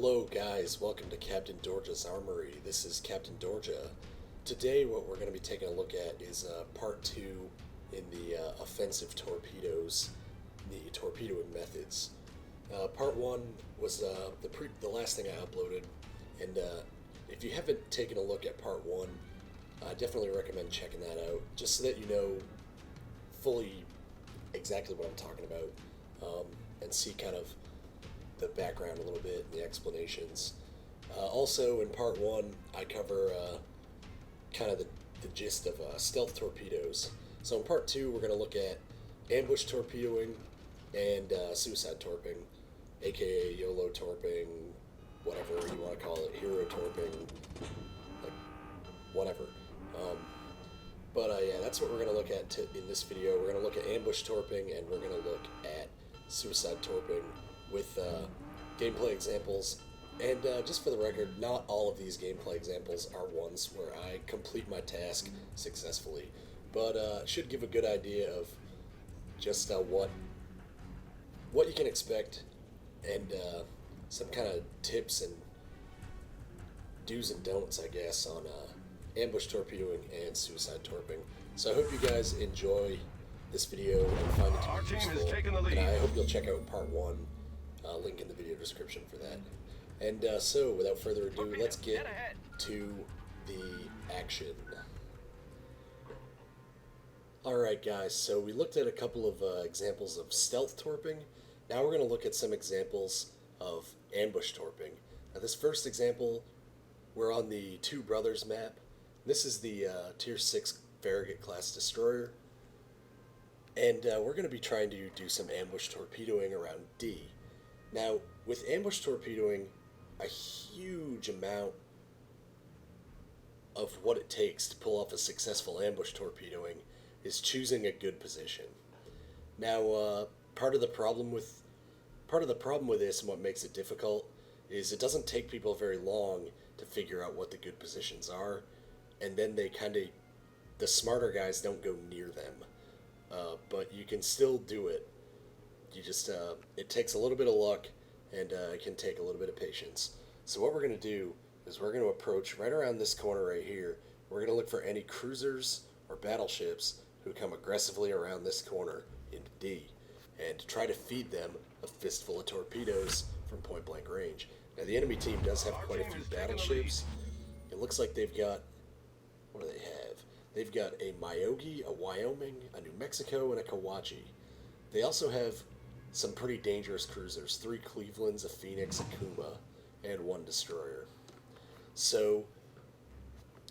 Hello guys, welcome to Captain Dorja's Armory. This is Captain Dorja. Today what we're going to be taking a look at is part 2 in the offensive torpedoes, the torpedoing methods. Part 1 was the last thing I uploaded, and if you haven't taken a look at part 1, I definitely recommend checking that out, just so that you know fully exactly what I'm talking about, and see kind of the background a little bit and the explanations. Also, in part 1, I cover kind of the gist of stealth torpedoes. So in part 2, we're going to look at ambush torpedoing and suicide torping, aka YOLO torping, whatever you want to call it, hero torping, like whatever. Yeah, that's what we're going to look at in this video. We're going to look at ambush torping, and we're going to look at suicide torping with gameplay examples. And just for the record, not all of these gameplay examples are ones where I complete my task successfully, but it should give a good idea of just what you can expect, and some kind of tips and do's and don'ts, I guess, on ambush torpedoing and suicide torping. So I hope you guys enjoy this video and find it to be useful, and I hope you'll check out part 1. Link in the video description for that. And so, without further ado, let's get to the action. Alright guys, so we looked at a couple of examples of stealth torping. Now we're going to look at some examples of ambush torping. Now this first example, we're on the Two Brothers map. This is the Tier 6 Farragut class destroyer. And we're going to be trying to do some ambush torpedoing around D. Now, with ambush torpedoing, a huge amount of what it takes to pull off a successful ambush torpedoing is choosing a good position. Now, part of the problem with this and what makes it difficult is it doesn't take people very long to figure out what the good positions are, and then the smarter guys don't go near them. But you can still do it. You just, it takes a little bit of luck, and it can take a little bit of patience. So what we're going to do is we're going to approach right around this corner right here. We're going to look for any cruisers or battleships who come aggressively around this corner into D, and try to feed them a fistful of torpedoes from point blank range. Now the enemy team does have quite a few battleships. It looks like they've got, what do they have? They've got a Myogi, a Wyoming, a New Mexico, and a Kawachi. They also have some pretty dangerous cruisers, 3 Clevelands, a Phoenix, a Kuma, and 1 destroyer. So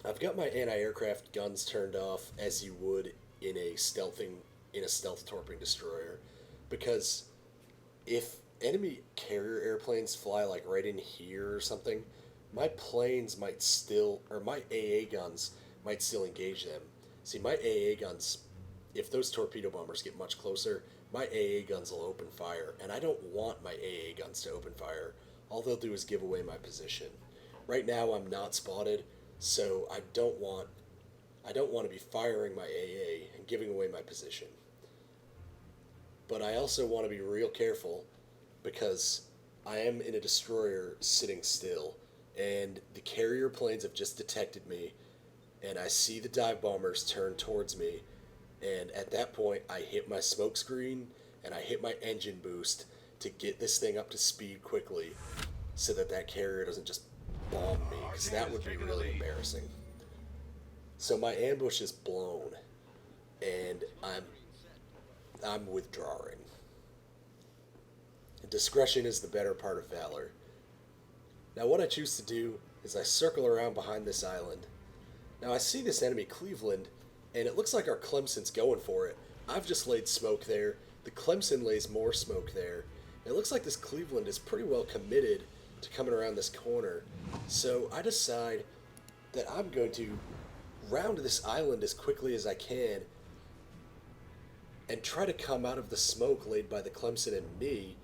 I've got my anti-aircraft guns turned off, as you would in a stealth torping destroyer, because if enemy carrier airplanes fly like right in here or something, my planes might still, or my AA guns might still engage them. See, my AA guns, if those torpedo bombers get much closer, my AA guns will open fire, and I don't want my AA guns to open fire. All they'll do is give away my position. Right now I'm not spotted, so I don't want to be firing my AA and giving away my position. But I also want to be real careful, because I am in a destroyer sitting still, and the carrier planes have just detected me, and I see the dive bombers turn towards me. And at that point, I hit my smoke screen and I hit my engine boost to get this thing up to speed quickly, so that carrier doesn't just bomb me, because that would be really embarrassing. So my ambush is blown, and I'm withdrawing. Discretion is the better part of valor. Now what I choose to do is I circle around behind this island. Now I see this enemy Cleveland, and it looks like our Clemson's going for it. I've just laid smoke there. The Clemson lays more smoke there. It looks like this Cleveland is pretty well committed to coming around this corner. So I decide that I'm going to round this island as quickly as I can and try to come out of the smoke laid by the Clemson and me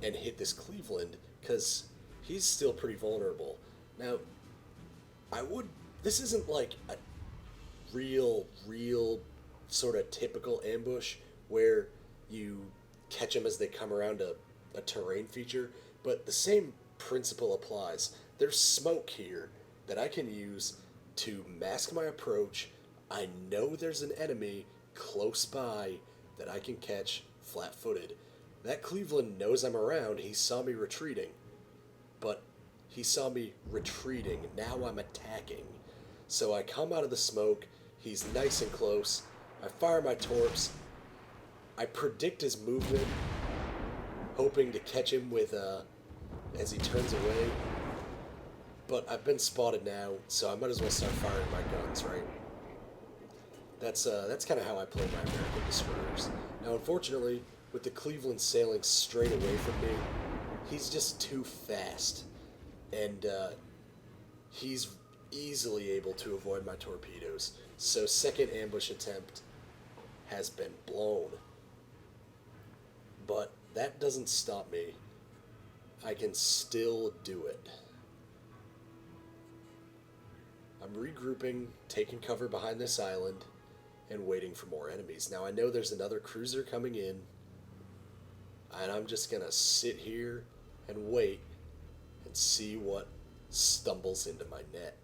and hit this Cleveland, because he's still pretty vulnerable. Now, this isn't like a real sort of typical ambush where you catch them as they come around a terrain feature, but the same principle applies. There's smoke here that I can use to mask my approach. I know there's an enemy close by that I can catch flat-footed. That Cleveland knows I'm around. He saw me retreating. But he saw me retreating. Now I'm attacking. So I come out of the smoke. He's nice and close. I fire my torps. I predict his movement, hoping to catch him with as he turns away. But I've been spotted now, so I might as well start firing my guns, right? That's kind of how I play my American destroyers. Now, unfortunately, with the Cleveland sailing straight away from me, he's just too fast, and he's easily able to avoid my torpedoes. So second ambush attempt has been blown. But that doesn't stop me. I can still do it. I'm regrouping, taking cover behind this island, and waiting for more enemies. Now I know there's another cruiser coming in, and I'm just gonna sit here and wait and see what stumbles into my net.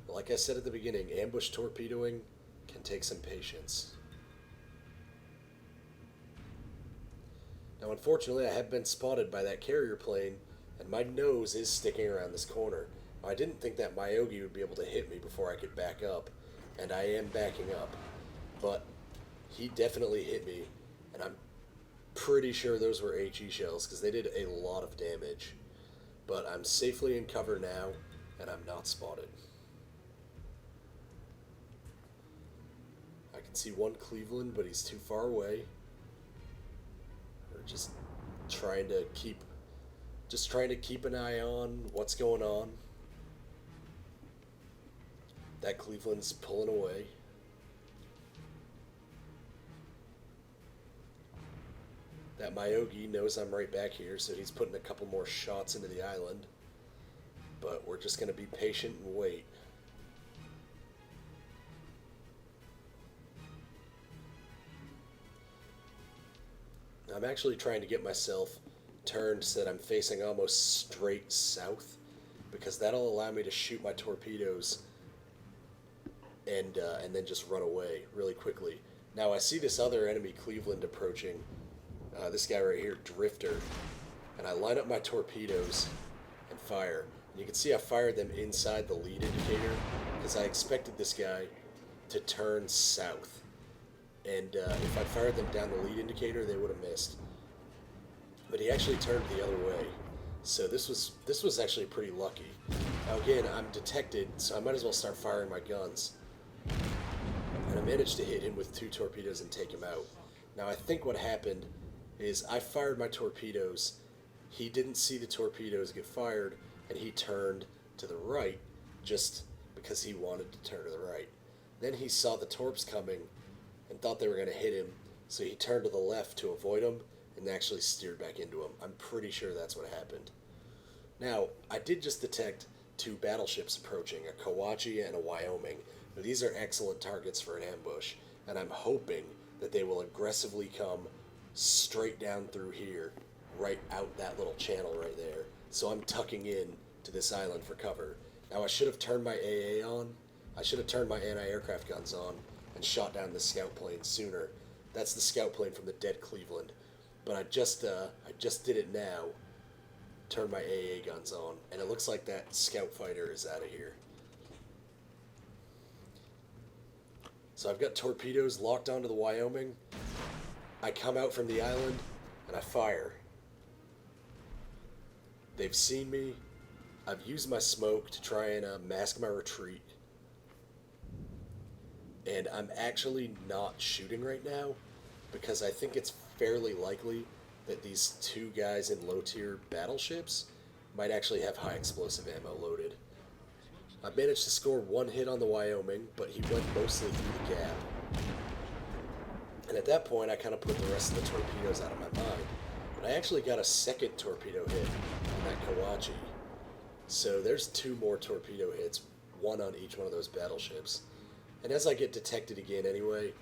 Like I said at the beginning, ambush torpedoing can take some patience. Now, unfortunately, I have been spotted by that carrier plane, and my nose is sticking around this corner. I didn't think that Myogi would be able to hit me before I could back up, and I am backing up. But he definitely hit me, and I'm pretty sure those were HE shells, because they did a lot of damage. But I'm safely in cover now, and I'm not spotted. I can see one Cleveland, but he's too far away. We're just trying to keep an eye on what's going on. That Cleveland's pulling away. That Myogi knows I'm right back here, so he's putting a couple more shots into the island. But we're just going to be patient and wait. I'm actually trying to get myself turned so that I'm facing almost straight south, because that'll allow me to shoot my torpedoes and then just run away really quickly. Now I see this other enemy Cleveland approaching, this guy right here, Drifter, and I line up my torpedoes and fire. And you can see I fired them inside the lead indicator because I expected this guy to turn south. And if I fired them down the lead indicator, they would have missed. But he actually turned the other way. So this was actually pretty lucky. Now again, I'm detected, so I might as well start firing my guns. And I managed to hit him with 2 torpedoes and take him out. Now I think what happened is I fired my torpedoes. He didn't see the torpedoes get fired, and he turned to the right just because he wanted to turn to the right. Then he saw the torps coming and thought they were going to hit him, so he turned to the left to avoid them and actually steered back into him. I'm pretty sure that's what happened. Now, I did just detect 2 battleships approaching, a Kawachi and a Wyoming. Now, these are excellent targets for an ambush, and I'm hoping that they will aggressively come straight down through here, right out that little channel right there. So I'm tucking in to this island for cover. Now, I should have turned my AA on. I should have turned my anti-aircraft guns on and shot down the scout plane sooner. That's the scout plane from the dead Cleveland. But I just did it now. Turned my AA guns on, and it looks like that scout fighter is out of here. So I've got torpedoes locked onto the Wyoming. I come out from the island and I fire. They've seen me. I've used my smoke to try and mask my retreat. And I'm actually not shooting right now because I think it's fairly likely that these 2 guys in low-tier battleships might actually have high explosive ammo loaded. I managed to score 1 hit on the Wyoming, but he went mostly through the gap. And at that point, I kind of put the rest of the torpedoes out of my mind. But I actually got a second torpedo hit on that Kawachi. So there's 2 more torpedo hits, 1 on each one of those battleships. And as I get detected again anyway,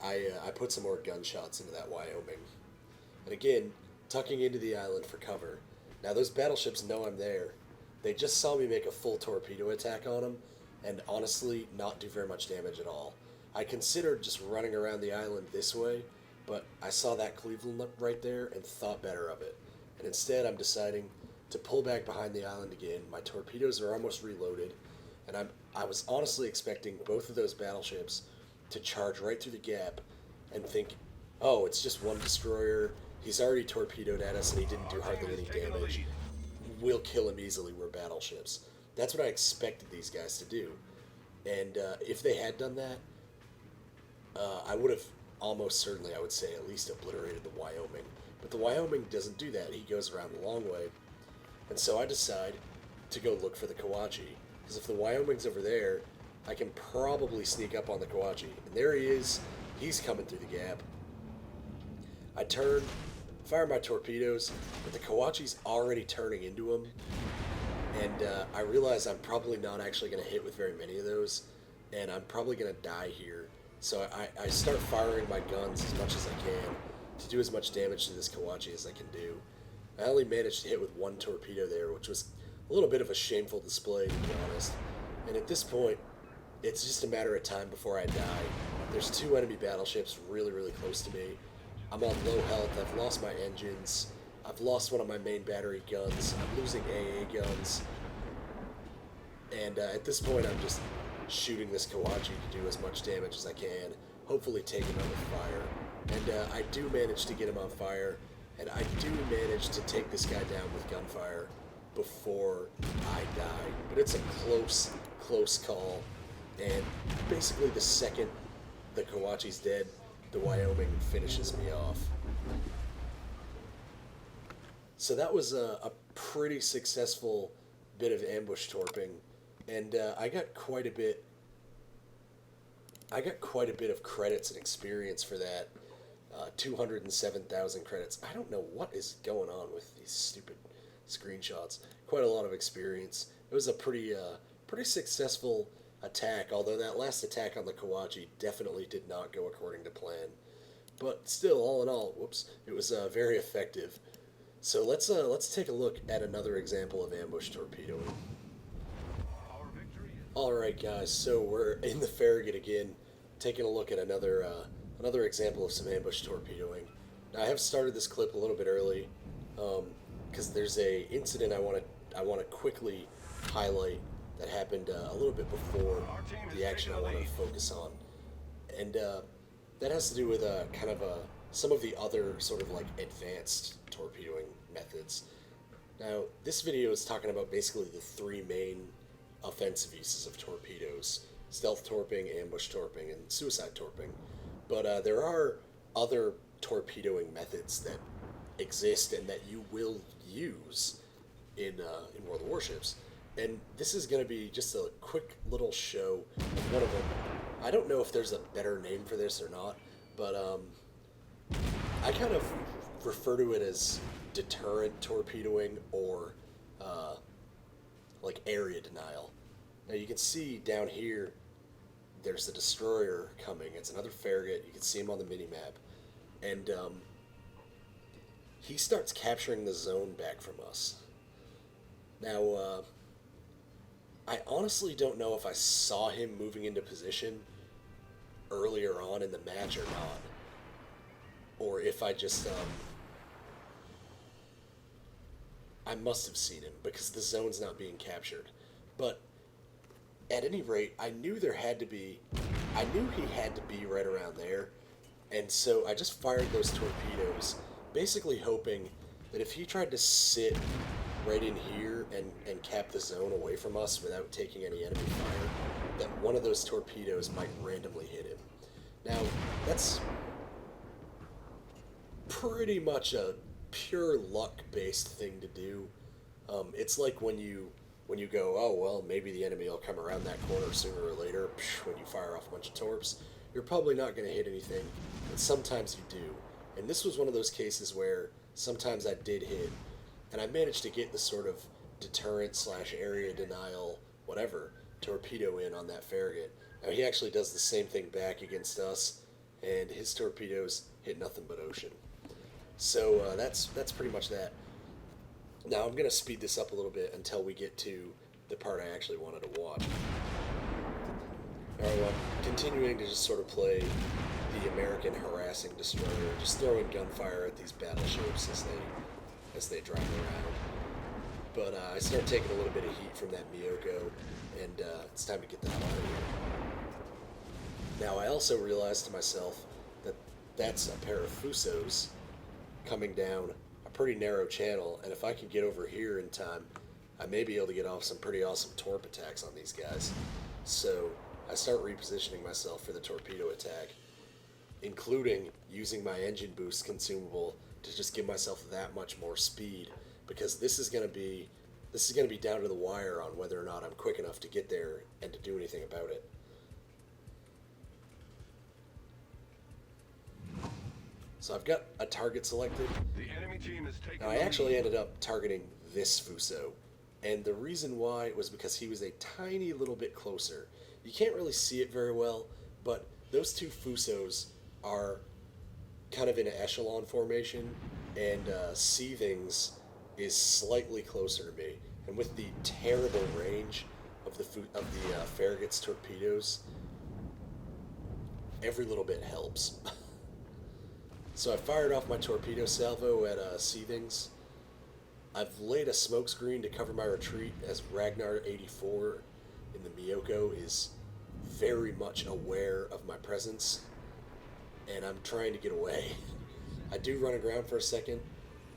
I put some more gunshots into that Wyoming. And again, tucking into the island for cover. Now those battleships know I'm there. They just saw me make a full torpedo attack on them, and honestly not do very much damage at all. I considered just running around the island this way, but I saw that Cleveland right there and thought better of it. And instead I'm deciding to pull back behind the island again. My torpedoes are almost reloaded, and I was honestly expecting both of those battleships to charge right through the gap and think, oh, it's just one destroyer, he's already torpedoed at us and he didn't do hardly any damage. We'll kill him easily, we're battleships. That's what I expected these guys to do. And if they had done that, I would have almost certainly, I would say, at least obliterated the Wyoming. But the Wyoming doesn't do that. He goes around the long way. And so I decide to go look for the Kawachi. Because if the Wyoming's over there, I can probably sneak up on the Kawachi. And there he is. He's coming through the gap. I turn, fire my torpedoes, but the Kawachi's already turning into him. And I realize I'm probably not actually going to hit with very many of those. And I'm probably going to die here. So I start firing my guns as much as I can to do as much damage to this Kawachi as I can do. I only managed to hit with one torpedo there, which was a little bit of a shameful display, to be honest. And at this point, it's just a matter of time before I die. There's two enemy battleships really, really close to me. I'm on low health. I've lost my engines. I've lost one of my main battery guns. I'm losing AA guns. And at this point, I'm just shooting this Kawachi to do as much damage as I can, hopefully take him out with fire. And I do manage to get him on fire, and I do manage to take this guy down with gunfire before I die. But it's a close, close call, and basically the second the Kawachi's dead, the Wyoming finishes me off. So that was a pretty successful bit of ambush torping, and I got quite a bit of credits and experience for that. 207,000 credits. I don't know what is going on with these stupid screenshots. Quite a lot of experience. It was a pretty successful attack, although that last attack on the Kawachi definitely did not go according to plan. But still, all in all, it was very effective. So let's take a look at another example of ambush torpedoing. Alright guys, so we're in the Farragut again, taking a look at another example of some ambush torpedoing. Now I have started this clip a little bit early, because there's a incident I want to quickly highlight that happened a little bit before the action I want to focus on, and that has to do with some of the other sort of like advanced torpedoing methods. Now this video is talking about basically the three main offensive uses of torpedoes: stealth torping, ambush torping, and suicide torping. But there are other torpedoing methods that exist and that you will use in World of Warships. And this is going to be just a quick little show of one of them. I don't know if there's a better name for this or not, but I kind of refer to it as deterrent torpedoing or like area denial. Now you can see down here there's a destroyer coming. It's another Farragut. You can see him on the mini-map. And he starts capturing the zone back from us. Now, I honestly don't know if I saw him moving into position earlier on in the match or not. Or if I just, I must have seen him because the zone's not being captured. But at any rate, I knew he had to be right around there, and so I just fired those torpedoes, basically hoping that if he tried to sit right in here and cap the zone away from us without taking any enemy fire, that one of those torpedoes might randomly hit him. Now, that's pretty much a pure luck-based thing to do. It's like when you go, oh, well, maybe the enemy will come around that corner sooner or later, when you fire off a bunch of torps, you're probably not going to hit anything, but sometimes you do. And this was one of those cases where sometimes I did hit, and I managed to get the sort of deterrent / area denial, whatever, torpedo in on that Farragut. Now he actually does the same thing back against us, and his torpedoes hit nothing but ocean. So that's pretty much that. Now I'm gonna speed this up a little bit until we get to the part I actually wanted to watch. Alright, well, continuing to just sort of play the American harassing destroyer, just throwing gunfire at these battleships as they drive around. But I start taking a little bit of heat from that Miyoko, and it's time to get the hell out of here. Now I also realized to myself that that's a pair of Fusos coming down a pretty narrow channel, and if I can get over here in time, I may be able to get off some pretty awesome torp attacks on these guys. So I start repositioning myself for the torpedo attack, including using my engine boost consumable to just give myself that much more speed, because this is gonna be down to the wire on whether or not I'm quick enough to get there and to do anything about it. So I've got a target selected. The enemy team is taking. Now I actually ended up targeting this Fuso, and the reason why was because he was a tiny little bit closer. You can't really see it very well, but those two Fusos are kind of in an echelon formation, and Seethings is slightly closer to me. And with the terrible range of the Farragut's torpedoes, every little bit helps. So I fired off my torpedo salvo at Seethings. I've laid a smoke screen to cover my retreat, as Ragnar 84 in the Miyoko is very much aware of my presence, and I'm trying to get away. I do run aground for a second,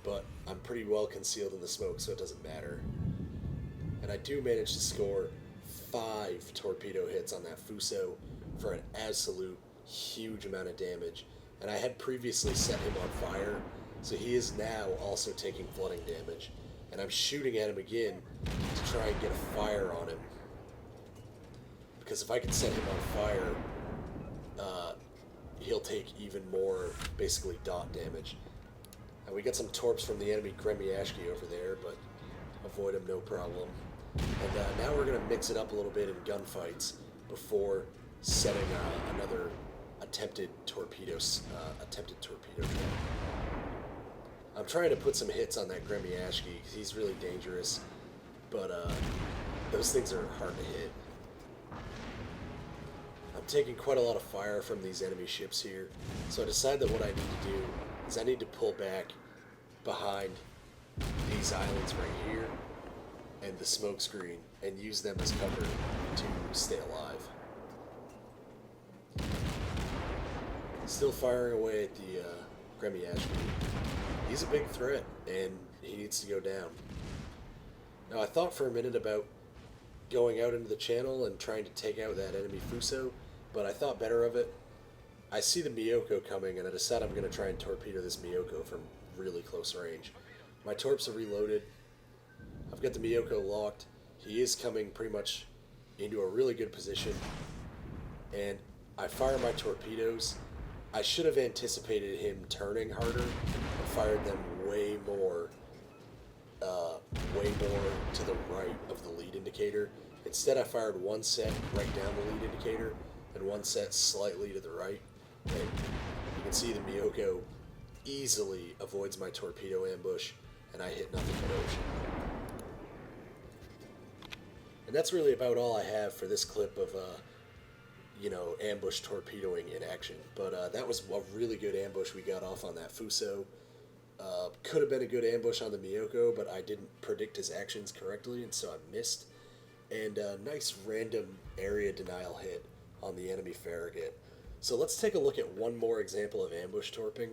but I'm pretty well concealed in the smoke, so it doesn't matter. And I do manage to score 5 torpedo hits on that Fuso for an absolute huge amount of damage. And I had previously set him on fire, so he is now also taking flooding damage. And I'm shooting at him again to try and get a fire on him. Because if I can set him on fire, he'll take even more, basically, dot damage. And we got some torps from the enemy Gremiashki over there, but avoid him no problem. And now we're going to mix it up a little bit in gunfights before setting another attempted torpedo drill. I'm trying to put some hits on that Gremiashki because he's really dangerous, but those things are hard to hit. I'm taking quite a lot of fire from these enemy ships here, so I decided that what I need to do is I need to pull back behind these islands right here and the smoke screen and use them as cover to stay alive. Still firing away at the Gremiashki. He's a big threat, and he needs to go down. Now, I thought for a minute about going out into the channel and trying to take out that enemy Fuso, but I thought better of it. I see the Miyoko coming, and I decide I'm going to try and torpedo this Miyoko from really close range. My torps are reloaded. I've got the Miyoko locked. He is coming pretty much into a really good position, and I fire my torpedoes. I should have anticipated him turning harder and fired them way more to the right of the lead indicator. Instead, I fired one set right down the lead indicator and one set slightly to the right. And you can see the Miyoko easily avoids my torpedo ambush, and I hit nothing but ocean. And that's really about all I have for this clip of ambush torpedoing in action. But that was a really good ambush we got off on that Fuso. Could have been a good ambush on the Miyoko, but I didn't predict his actions correctly, and so I missed. And a nice random area denial hit on the enemy Farragut. So let's take a look at one more example of ambush torping,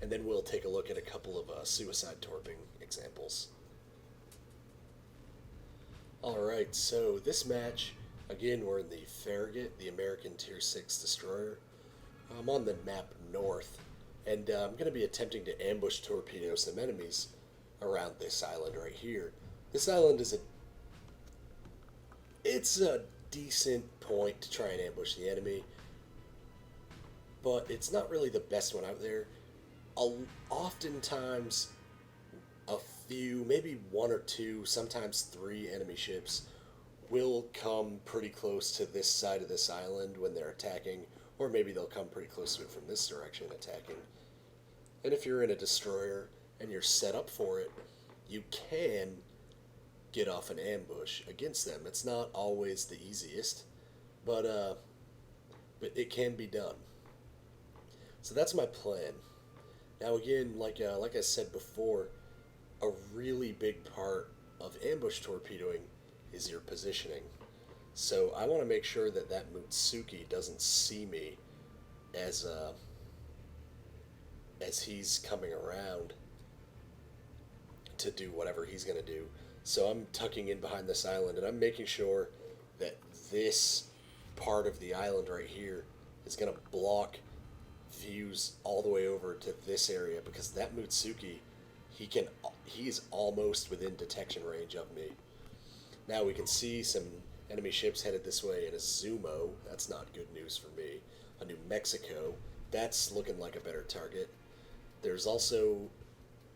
and then we'll take a look at a couple of suicide torping examples. Alright, so this match, again, we're in the Farragut, the American Tier 6 destroyer. I'm on the map north, and I'm going to be attempting to ambush torpedo some enemies around this island right here. This island is it's a decent point to try and ambush the enemy, but it's not really the best one out there. Oftentimes, a few, maybe one or two, sometimes 3 enemy ships will come pretty close to this side of this island when they're attacking, or maybe they'll come pretty close to it from this direction attacking. And if you're in a destroyer and you're set up for it, you can get off an ambush against them. It's not always the easiest, but it can be done. So that's my plan. Now again, like I said before, a really big part of ambush torpedoing is your positioning. So I want to make sure that that Mutsuki doesn't see me as as he's coming around to do whatever he's going to do. So I'm tucking in behind this island, and I'm making sure that this part of the island right here is going to block views all the way over to this area, because that Mutsuki, he's almost within detection range of me. Now we can see some enemy ships headed this way, and a Zumo. That's not good news for me. A New Mexico. That's looking like a better target. There's also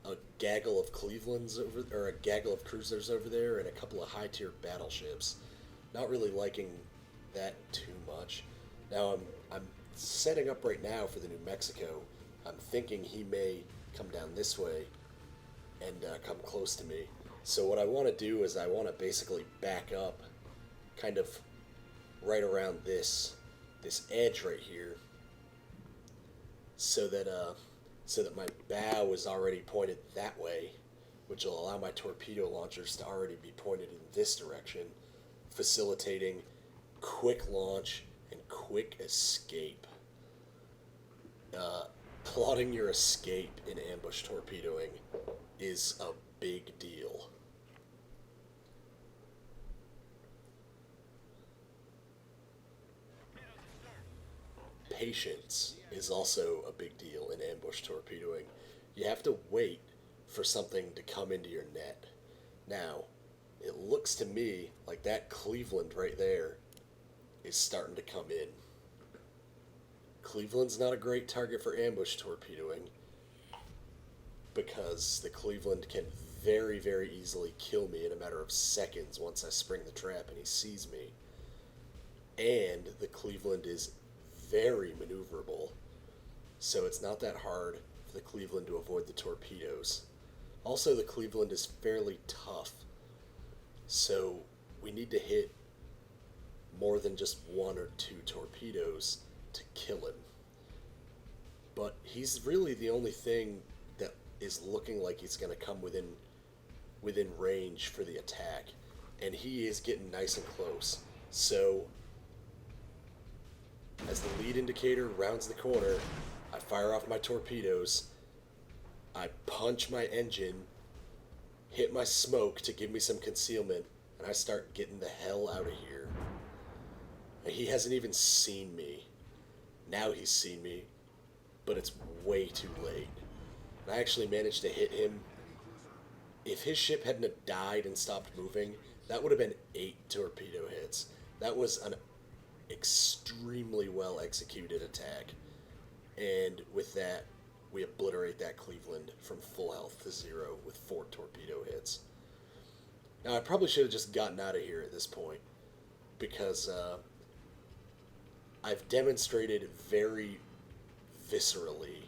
a gaggle of Clevelands or a gaggle of cruisers over there, and a couple of high-tier battleships. Not really liking that too much. Now I'm setting up right now for the New Mexico. I'm thinking he may come down this way and come close to me. So what I want to do is I want to basically back up kind of right around this edge right here, so that my bow is already pointed that way, which will allow my torpedo launchers to already be pointed in this direction, facilitating quick launch and quick escape. Plotting your escape in ambush torpedoing is a big deal. Patience is also a big deal in ambush torpedoing. You have to wait for something to come into your net. Now, it looks to me like that Cleveland right there is starting to come in. Cleveland's not a great target for ambush torpedoing, because the Cleveland can very, very easily kill me in a matter of seconds once I spring the trap and he sees me. And the Cleveland is very maneuverable, so it's not that hard for the Cleveland to avoid the torpedoes. Also, the Cleveland is fairly tough, so we need to hit more than just one or two torpedoes to kill him. But he's really the only thing that is looking like he's going to come within range for the attack, and he is getting nice and close. So as the lead indicator rounds the corner, I fire off my torpedoes, I punch my engine, hit my smoke to give me some concealment, and I start getting the hell out of here. And he hasn't even seen me. Now he's seen me, but it's way too late. And I actually managed to hit him. If his ship hadn't have died and stopped moving, that would have been 8 torpedo hits. That was an extremely well executed attack, and with that we obliterate that Cleveland from full health to 0 with 4 torpedo hits. Now I probably should have just gotten out of here at this point, because I've demonstrated very viscerally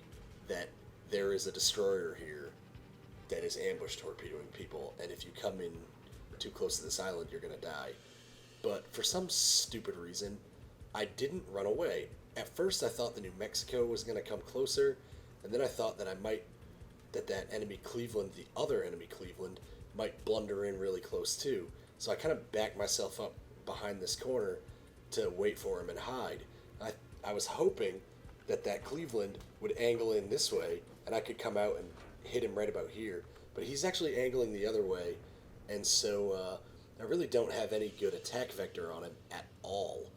that there is a destroyer here that is ambush torpedoing people, and if you come in too close to this island you're gonna die. But for some stupid reason, I didn't run away. At first I thought the New Mexico was going to come closer, and then I thought that that enemy Cleveland, the other enemy Cleveland, might blunder in really close too. So I kind of backed myself up behind this corner to wait for him and hide. I was hoping that Cleveland would angle in this way, and I could come out and hit him right about here. But he's actually angling the other way, and so I really don't have any good attack vector on him at all.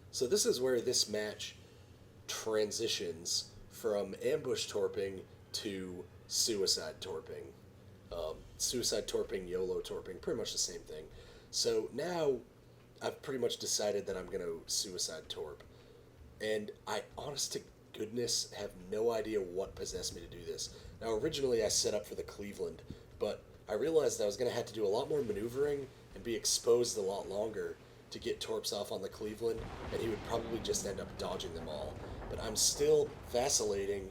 So this is where this match transitions from ambush torping to suicide torping. Suicide torping, YOLO torping, pretty much the same thing. So now I've pretty much decided that I'm going to suicide torp. And I, honest to goodness, have no idea what possessed me to do this. Now originally I set up for the Cleveland, but I realized I was going to have to do a lot more maneuvering and be exposed a lot longer to get torps off on the Cleveland, and he would probably just end up dodging them all. But I'm still vacillating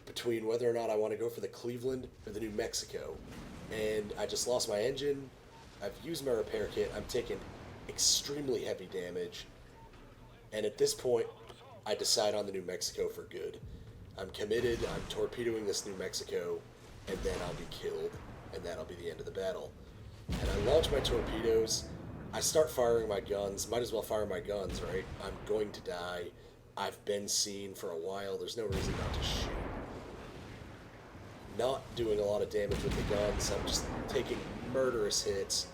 between whether or not I want to go for the Cleveland or the New Mexico. And I just lost my engine. I've used my repair kit. I'm taking extremely heavy damage. And at this point, I decide on the New Mexico for good. I'm committed. I'm torpedoing this New Mexico, and then I'll be killed, and that'll be the end of the battle. And I launch my torpedoes. I start firing my guns. Might as well fire my guns, right? I'm going to die. I've been seen for a while. There's no reason not to shoot. Not doing a lot of damage with the guns. I'm just taking murderous hits.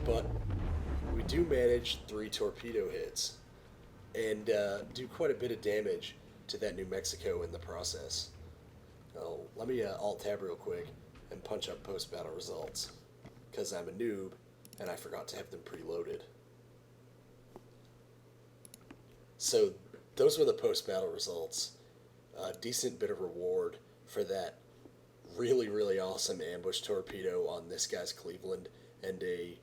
But we do manage 3 torpedo hits and do quite a bit of damage to that New Mexico in the process. Oh, let me alt-tab real quick and punch up post-battle results, because I'm a noob and I forgot to have them preloaded. So those were the post-battle results. A decent bit of reward for that really, really awesome ambush torpedo on this guy's Cleveland, and a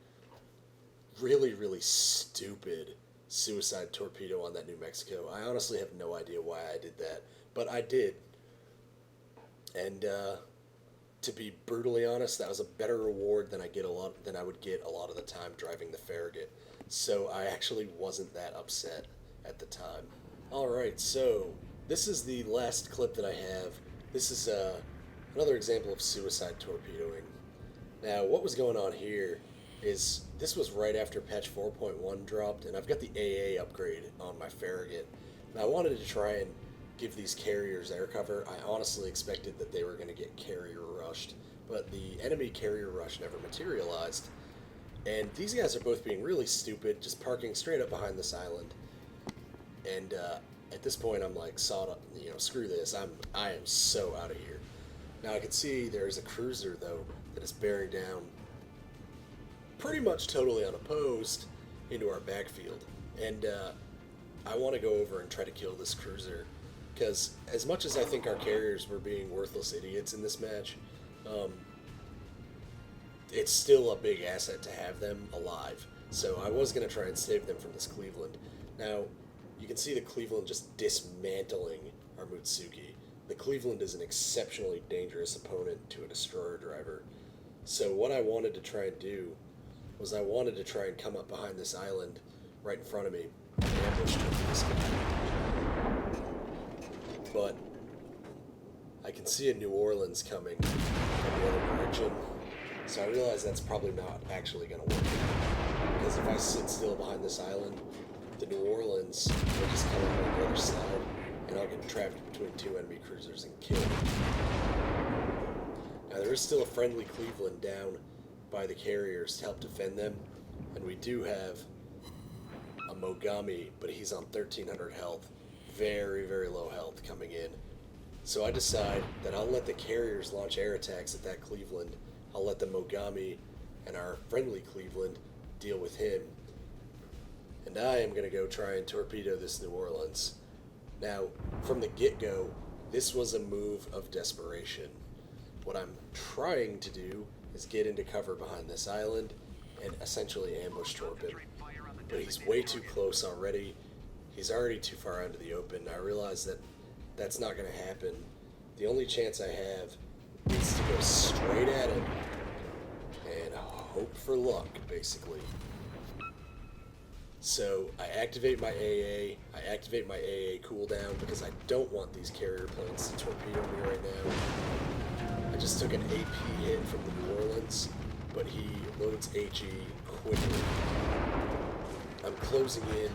really, really stupid suicide torpedo on that New Mexico. I honestly have no idea why I did that, but I did. And to be brutally honest, that was a better reward than I would get a lot of the time driving the Farragut. So I actually wasn't that upset at the time. Alright, so this is the last clip that I have. This is another example of suicide torpedoing. Now, what was going on here is this was right after patch 4.1 dropped, and I've got the AA upgrade on my Farragut. And I wanted to try and give these carriers air cover. I honestly expected that they were going to get carrier rushed, but the enemy carrier rush never materialized. And these guys are both being really stupid, just parking straight up behind this island. And at this point, I'm like, screw this. I am so out of here. Now I can see there's a cruiser though that is bearing down pretty much totally unopposed into our backfield, and I want to go over and try to kill this cruiser, because as much as I think our carriers were being worthless idiots in this match, it's still a big asset to have them alive. So I was going to try and save them from this Cleveland. Now, you can see the Cleveland just dismantling our Mutsuki. The Cleveland is an exceptionally dangerous opponent to a destroyer driver. So what I wanted to try and do was I wanted to try and come up behind this island right in front of me and ambush this guy. But I can see a New Orleans coming from the other direction, so I realize that's probably not actually going to work. Because if I sit still behind this island, the New Orleans will just come up on the other side, and I'll get trapped between 2 enemy cruisers and killed. Now there is still a friendly Cleveland down by the carriers to help defend them, and we do have a Mogami, but he's on 1300 health, very, very low health coming in. So I decide that I'll let the carriers launch air attacks at that Cleveland. I'll let the Mogami and our friendly Cleveland deal with him, and I am going to go try and torpedo this New Orleans. Now, from the get-go, this was a move of desperation. What I'm trying to do is get into cover behind this island and essentially ambush Torping. But he's way too close already. He's already too far into the open. I realize that that's not going to happen. The only chance I have is to go straight at him and hope for luck, basically. So I activate my AA. I activate my AA cooldown because I don't want these carrier planes to torpedo me right now. I just took an AP hit from the New Orleans, but he loads HE quickly. I'm closing in.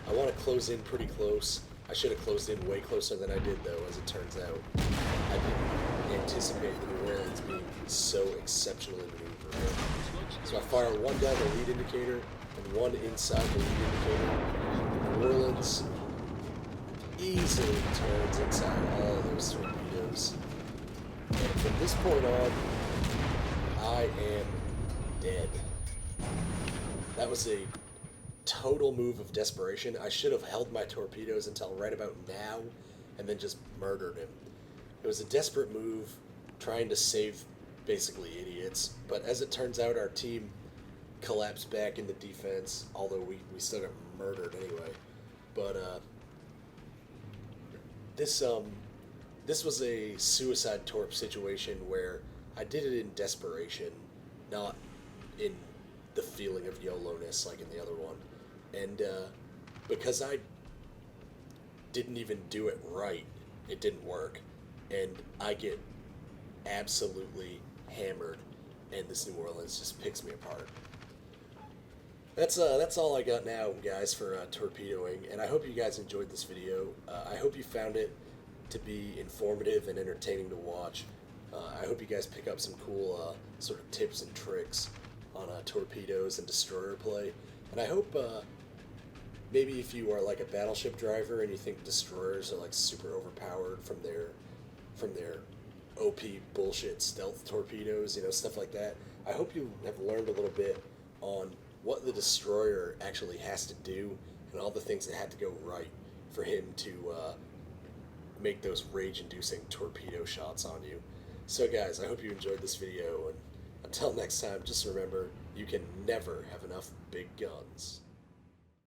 I want to close in pretty close. I should have closed in way closer than I did, though, as it turns out. I didn't anticipate the New Orleans being so exceptionally maneuverable. So I fire one down the lead indicator and one inside the lead indicator. The New Orleans easily turns inside all of those torpedoes. And from this point on, I am dead. That was a total move of desperation. I should have held my torpedoes until right about now and then just murdered him. It was a desperate move, trying to save basically idiots, but as it turns out, our team collapsed back into defense, although we still got murdered anyway. But this was a suicide torp situation where I did it in desperation, not in the feeling of YOLO-ness like in the other one. And because I didn't even do it right, it didn't work. And I get absolutely hammered, and this New Orleans just picks me apart. That's all I got now, guys, for torpedoing, and I hope you guys enjoyed this video. I hope you found it to be informative and entertaining to watch. I hope you guys pick up some cool sort of tips and tricks on torpedoes and destroyer play, and I hope maybe if you are like a battleship driver and you think destroyers are like super overpowered from their OP bullshit stealth torpedoes, stuff like that. I hope you have learned a little bit on what the destroyer actually has to do and all the things that had to go right for him to make those rage-inducing torpedo shots on you. So guys, I hope you enjoyed this video, and until next time, just remember, you can never have enough big guns.